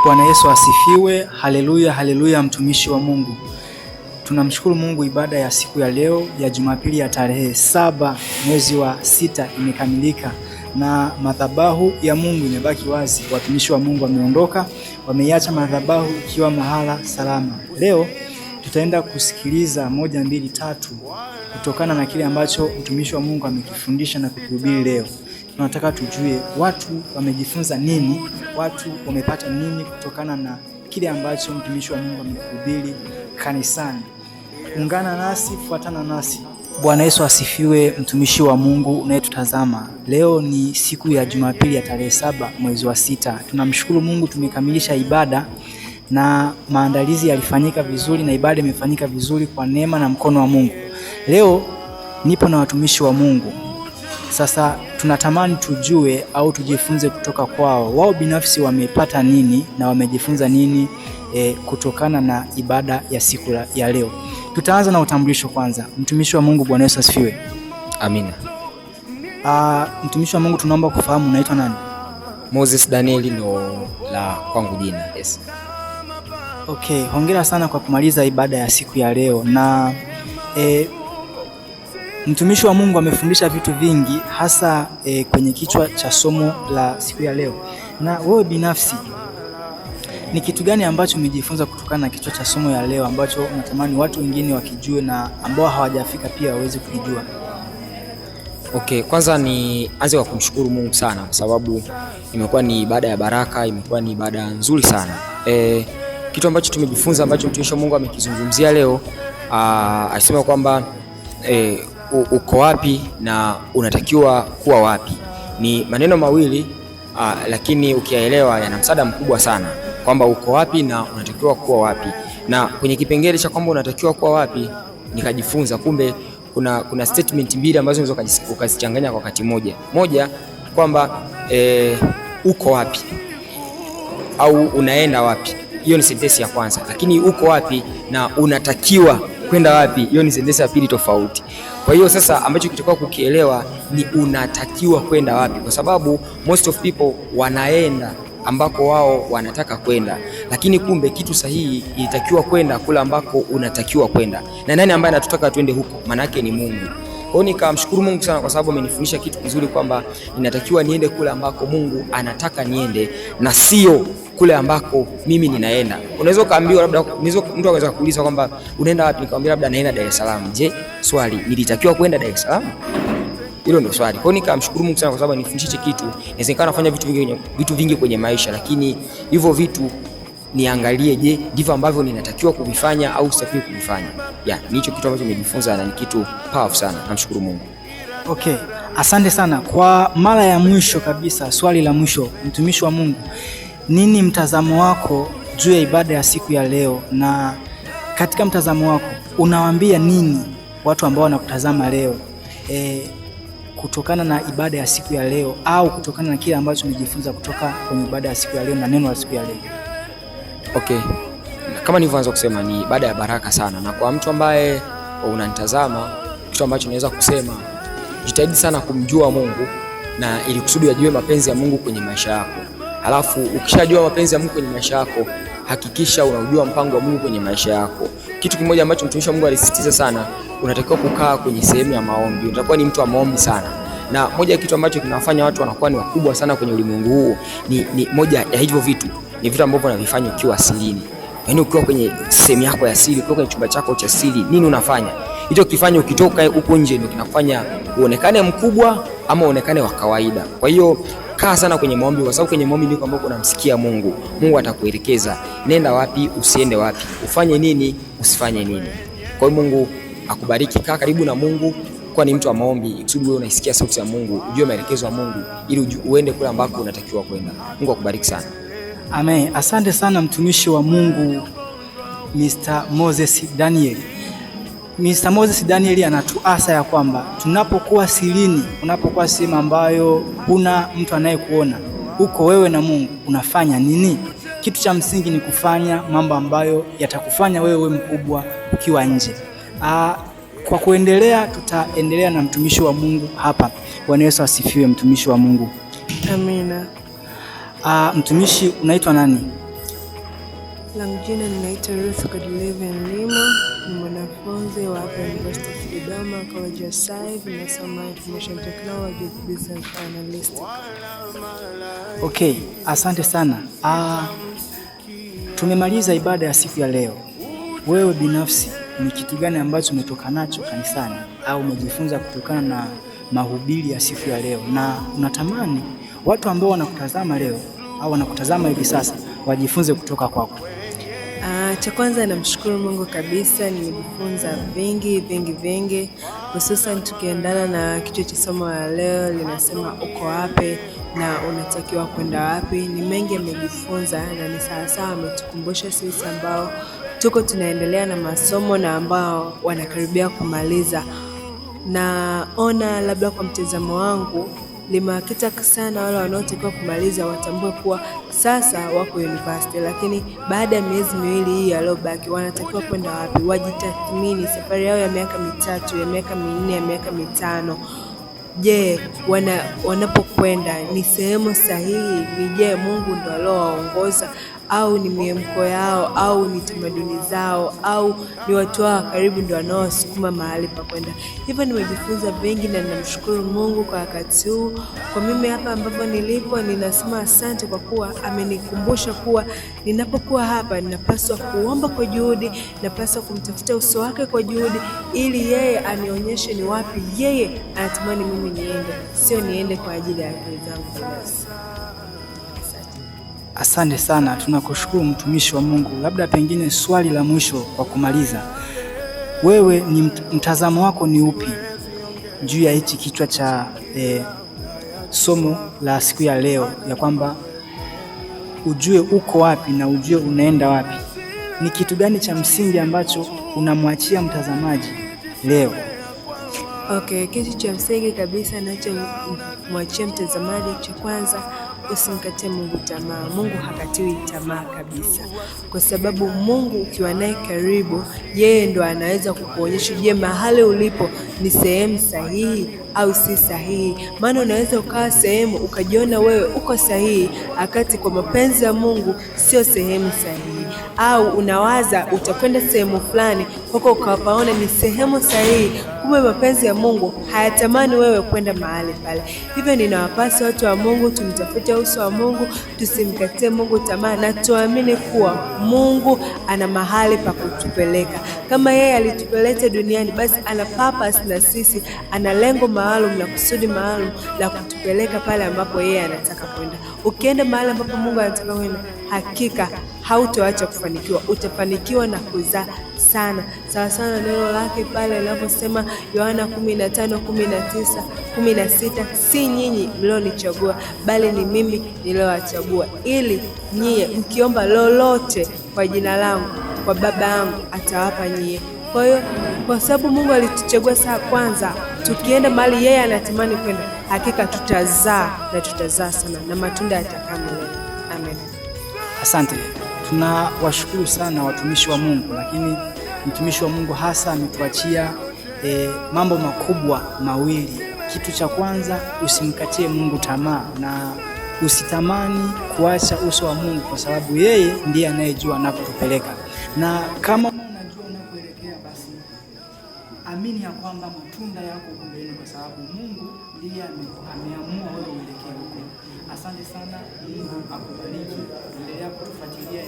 Bwana Yesu asifiwe. Haleluya, haleluya, mtumishi wa Mungu. Tunamshukuru Mungu, ibada ya siku ya leo ya Jumapili ya tarehe 7 mwezi wa 6 imekamilika na madhabahu ya Mungu imebaki wazi. Watumishi wa Mungu wameondoka, wameiacha madhabahu ikiwa mahala salama. Leo tutaenda kusikiliza 1, 2, 3 kutokana na kile ambacho mtumishi wa Mungu amekifundisha na kukihubiri leo. Tunataka tujue watu wamejifunza nini, watu wamepata nini kutokana na kile ambacho mtumishi wa Mungu amekihubiri kanisani. Ungana nasi, fuatana nasi. Bwana Yesu asifiwe, mtumishi wa Mungu unayetutazama. Leo ni siku ya Jumapili ya tarehe 7 mwezi wa 6. Tunamshukuru Mungu, tumekamilisha ibada na maandalizi yalifanyika vizuri na ibada imefanyika vizuri kwa neema na mkono wa Mungu. Leo nipo na watumishi wa Mungu. Sasa tunatamani tujue au tujifunze kutoka kwao. Wao binafsi wamepata nini na wamejifunza nini kutokana na ibada ya siku ya leo. Tutaanza na utambulisho kwanza. Mtumishi wa Mungu, Bwana Yesu asifiwe. Amina. Mtumishi wa Mungu, tunaomba kufahamu unaitwa nani? Moses Daniel ndo la kwangu jina. Yes. Okay, hongera sana kwa kumaliza ibada ya siku ya leo na mtumishi wa Mungu amefundisha vitu vingi hasa kwenye kichwa cha somo la siku ya leo. Na wewe binafsi ni kitu gani ambacho umejifunza kutokana na kichwa cha somo ya leo ambacho unatamani watu wengine wakijue na ambao hawajafika pia waweze kujua? Okay, kwanza nianze kwa kumshukuru Mungu sana kwa sababu imekuwa ni ibada ya baraka, imekuwa ni ibada nzuri sana. Kitu ambacho tumejifunza ambacho mtumishi wa Mungu amekizungumzia leo, alisema kwamba uko wapi na unatakiwa kuwa wapi. Ni maneno mawili lakini ukiyaelewa yana msaada mkubwa sana, kwamba uko wapi na unatakiwa kuwa wapi. Na kwenye kipengele cha kwamba unatakiwa kuwa wapi nikajifunza kumbe kuna statement mbili ambazo unaweza ukazichanganya kwa wakati moja. Moja kwamba uko wapi au unaenda wapi, hiyo ni sentensi ya kwanza. Lakini uko wapi na unatakiwa kwenda wapi, hiyo ni sentensi ya pili tofauti. Kwa hiyo sasa ambacho kitakuwa kukielewa ni unatakiwa kwenda wapi, kwa sababu most of people wanaenda ambako wao wanataka kwenda, lakini kumbe kitu sahihi ilitakiwa kwenda kule ambako unatakiwa kwenda. Na nani ambaye anatutaka twende huko? Maana yake ni Mungu. Kwa hiyo nikamshukuru Mungu sana kwa sababu amenifundisha kitu kizuri kwamba ninatakiwa niende kule ambako Mungu anataka niende na sio kule ambako mimi ninaenda. Unaweza kaambiwa labda mtu anaweza kuuliza kwamba unaenda wapi, nikamwambia labda naenda Dar es Salaam. Je, swali, nilitakiwa kwenda Dar es Salaam? Hilo ndio swali. Kwa hiyo nikamshukuru Mungu sana kwa sababu anifundisha kitu. Inawezekana nafanya vitu vingi kwenye maisha, lakini hivyo vitu niangalie, je, ndivyo ambavyo ninatakiwa kuvifanya au sitakiwi kuvifanya. Ni hicho kitu ambacho nimejifunza na ni kitu powerful sana. Namshukuru Mungu. Okay, asante sana. Kwa mara ya mwisho kabisa, swali la mwisho, mtumishi wa Mungu, nini mtazamo wako juu ya ibada ya siku ya leo, na katika mtazamo wako unawaambia nini watu ambao wanakutazama leo kutokana na ibada ya siku ya leo au kutokana na kile ambacho umejifunza kutoka kwenye ibada ya siku ya leo na neno la siku ya leo? Okay, kama nilivyoanza kusema ni ibada ya baraka sana, na kwa mtu ambaye unanitazama, kitu ambacho naweza kusema, jitahidi sana kumjua Mungu na ili kusudi ajue mapenzi ya Mungu kwenye maisha yako. Alafu ukishajua mapenzi ya Mungu kwenye maisha yako, hakikisha unaujua mpango wa Mungu kwenye maisha yako. Kitu kimoja ambacho mtumishi wa Mungu alisisitiza sana, unatakiwa kukaa kwenye sehemu ya maombi. Utakuwa ni mtu wa maombi sana. Na moja ya kitu ambacho kinafanya watu wanakuwa ni wakubwa sana kwenye ulimwengu huu ni moja ya hivyo vitu, ni vitu ambavyo unavifanya ukiwa asilini. Yaani ukiwa kwenye sehemu yako ya siri, ukiwa kwenye chumba chako cha siri, nini unafanya? Hicho kifanya ukitoka huko nje ndio kinafanya uonekane mkubwa ama uonekane wa kawaida. Kwa hiyo kaa sana kwenye maombi, kwa sababu kwenye maombi ndiko ambako unamsikia Mungu. Mungu atakuelekeza nenda wapi, usiende wapi, ufanye nini, usifanye nini. Kwa hiyo Mungu akubariki. Kaa karibu na Mungu, kwa ni mtu wa maombi, kusudi wewe unaisikia sauti ya Mungu, ujue maelekezo ya Mungu ili uende kule ambako unatakiwa kwenda. Mungu akubariki sana. Amen. Asante sana mtumishi wa Mungu Mr. Moses Daniel. Mr. Moses Daniel anatuasa ya kwamba tunapokuwa sirini, unapokuwa sehemu ambayo kuna mtu anayekuona, uko wewe na Mungu, unafanya nini? Kitu cha msingi ni kufanya mambo ambayo yatakufanya wewe mkubwa ukiwa nje. Kwa kuendelea, tutaendelea na mtumishi wa Mungu hapa. Bwana Yesu asifiwe, mtumishi wa Mungu. Amina. Mtumishi, unaitwa nani? Langu jina ninaitwa Ruth Godlive Limo, ni mwanafunzi wa hapa University of Dodoma, College of Science, ninasoma Information Technology, Business Analyst. Okay, asante sana. Tumemaliza ibada ya siku ya leo. Wewe binafsi ni kitu gani ambacho umetoka nacho kanisani au umejifunza kutokana na mahubiri ya siku ya leo, na unatamani watu ambao wanakutazama leo au wanakutazama hivi sasa wajifunze kutoka kwako? Cha kwanza namshukuru Mungu kabisa, nimejifunza vingi, hususan tukiendana na kichwa cha somo la leo linasema uko wapi na unatakiwa kwenda wapi. Ni mengi nimejifunza na ni sawasawa ametukumbusha sisi ambao tuko tunaendelea na masomo na ambao wanakaribia kumaliza. Naona labda kwa mtazamo wangu limewakita sana wale wanaotakiwa kumaliza watambue kuwa sasa wako university, lakini baada ya miezi miwili hii yaliyobaki wanatakiwa kwenda wapi, wajitathmini safari yao ya miaka 3, ya miaka 4, ya miaka 5. Je, wanapokwenda ni sehemu sahihi? Ni je, Mungu ndo aliowaongoza au ni miemko yao au ni tamaduni zao au ni watu wao karibu ndio wanaosukuma mahali pa kwenda? Hivyo nimejifunza vingi na ninamshukuru Mungu kwa wakati huu. Kwa mimi hapa ambapo nilipo, ninasema asante kwa kuwa amenikumbusha kuwa ninapokuwa hapa ninapaswa kuomba kwa juhudi, napaswa kumtafuta uso wake kwa juhudi ili yeye anionyeshe ni wapi yeye anatamani mimi niende, sio niende kwa ajili ya akili zangu binafsi. Asante sana, tunakushukuru mtumishi wa Mungu. Labda pengine swali la mwisho kwa kumaliza, wewe ni mtazamo wako ni upi juu ya hichi kichwa cha somo la siku ya leo, ya kwamba ujue uko wapi na ujue unaenda wapi? Ni kitu gani cha msingi ambacho unamwachia mtazamaji leo? Okay, kitu cha msingi kabisa ninachomwachia mtazamaji, cha kwanza, usimkatie Mungu tamaa. Mungu hakatiwi tamaa kabisa, kwa sababu Mungu ukiwa naye karibu, yeye ndo anaweza kukuonyesha je, mahali ulipo ni sehemu sahihi au si sahihi. Maana unaweza ukawa sehemu ukajiona wewe uko sahihi, akati kwa mapenzi ya Mungu sio sehemu sahihi, au unawaza utakwenda sehemu fulani kwako ukapaona ni sehemu sahihi, kumbe mapenzi ya Mungu hayatamani wewe kwenda mahali pale. Hivyo ninawapasa watu wa Mungu tumtafute uso wa Mungu, tusimkatie Mungu tamaa, na tuamini kuwa Mungu ana mahali pa kutupeleka. Kama yeye alitupeleka duniani, basi ana purpose na sisi, ana lengo maalum na kusudi maalum la kutupeleka pale ambapo yeye anataka kwenda. Ukienda mahali ambapo Mungu anataka kwenda, hakika hautoacha kufanikiwa, utafanikiwa na kuzaa sana. Sawa sana neno lake pale linaposema Yohana 15:19-16, si nyinyi mlionichagua bali ni mimi niliowachagua, ili nyie mkiomba lolote kwa jina langu, kwa Baba yangu atawapa nyie. Kwa hiyo kwa sababu Mungu alituchagua saa kwanza, tukienda mahali yeye anatamani kwenda, hakika tutazaa na tutazaa sana na matunda yatakaa milele. Amen. Asante. Tunawashukuru sana watumishi wa Mungu, lakini mtumishi wa Mungu hasa ametuachia mambo makubwa mawili. Kitu cha kwanza, usimkatie Mungu tamaa na usitamani kuacha uso wa Mungu, kwa sababu yeye ndiye anayejua anakotupeleka. Na kama unajua unakoelekea, basi amini ya kwamba matunda yako mbele, kwa sababu Mungu ndiye ameamua wewe uelekee huko. Asante sana, Mungu akubariki. Endelea kutufuatilia.